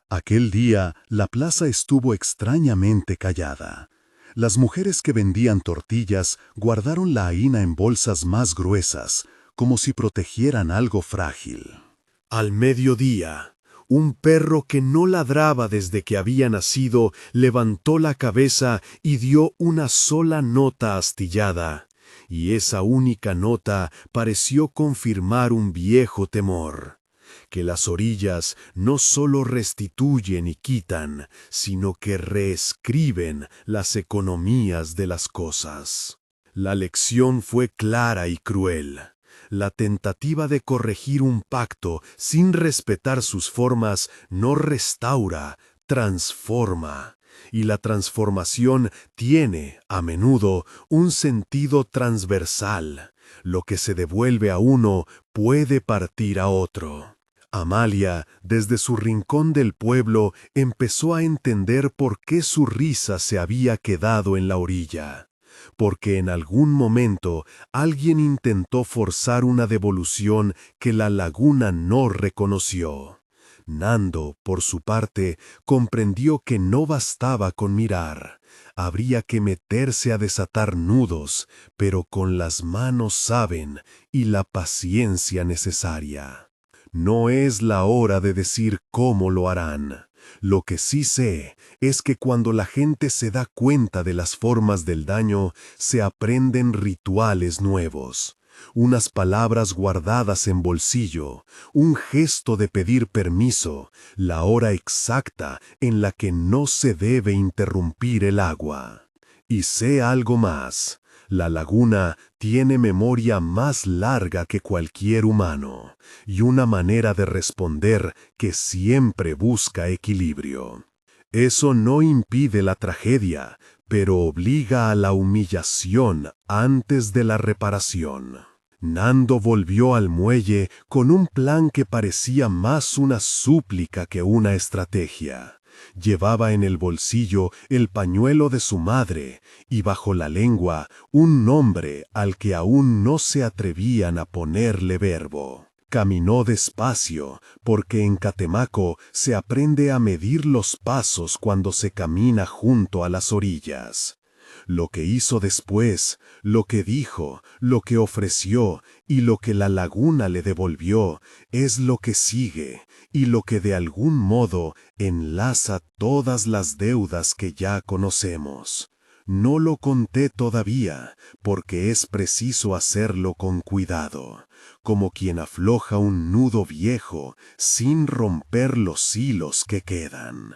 Speaker 1: Aquel día la plaza estuvo extrañamente callada. Las mujeres que vendían tortillas guardaron la harina en bolsas más gruesas, como si protegieran algo frágil. Al mediodía, un perro que no ladraba desde que había nacido levantó la cabeza y dio una sola nota astillada, y esa única nota pareció confirmar un viejo temor: que las orillas no solo restituyen y quitan, sino que reescriben las economías de las cosas. La lección fue clara y cruel. La tentativa de corregir un pacto sin respetar sus formas no restaura, transforma. Y la transformación tiene, a menudo, un sentido transversal. Lo que se devuelve a uno puede partir a otro. Amalia, desde su rincón del pueblo, empezó a entender por qué su risa se había quedado en la orilla.
Speaker 2: porque en algún momento alguien intentó forzar una devolución que la laguna no reconoció. Nando, por su parte, comprendió que no bastaba con mirar. Habría que meterse a desatar nudos, pero con las manos saben y la paciencia necesaria. No es la hora de decir cómo lo harán. Lo que sí sé es que cuando la gente se da cuenta de las formas del daño, se aprenden rituales nuevos. Unas palabras guardadas en bolsillo, un gesto de pedir permiso, la hora exacta en la que no se debe interrumpir el agua. Y sé algo más. La laguna tiene memoria más larga que cualquier humano y una manera de responder que siempre busca equilibrio. Eso no impide la tragedia, pero obliga a la humillación antes de la reparación. Nando volvió al muelle con un plan que parecía más una súplica que una estrategia. Llevaba en el bolsillo el pañuelo de su madre y bajo la lengua un nombre al que aún no se atrevían a ponerle verbo. Caminó despacio, porque en Catemaco se aprende a medir los pasos cuando se camina junto a las orillas. Lo que hizo después, lo que dijo, lo que ofreció y lo que la laguna le devolvió es lo que sigue y lo que de algún modo enlaza todas las deudas que ya conocemos. No lo conté todavía, porque es preciso hacerlo con cuidado, como quien afloja un nudo viejo sin romper los hilos que quedan.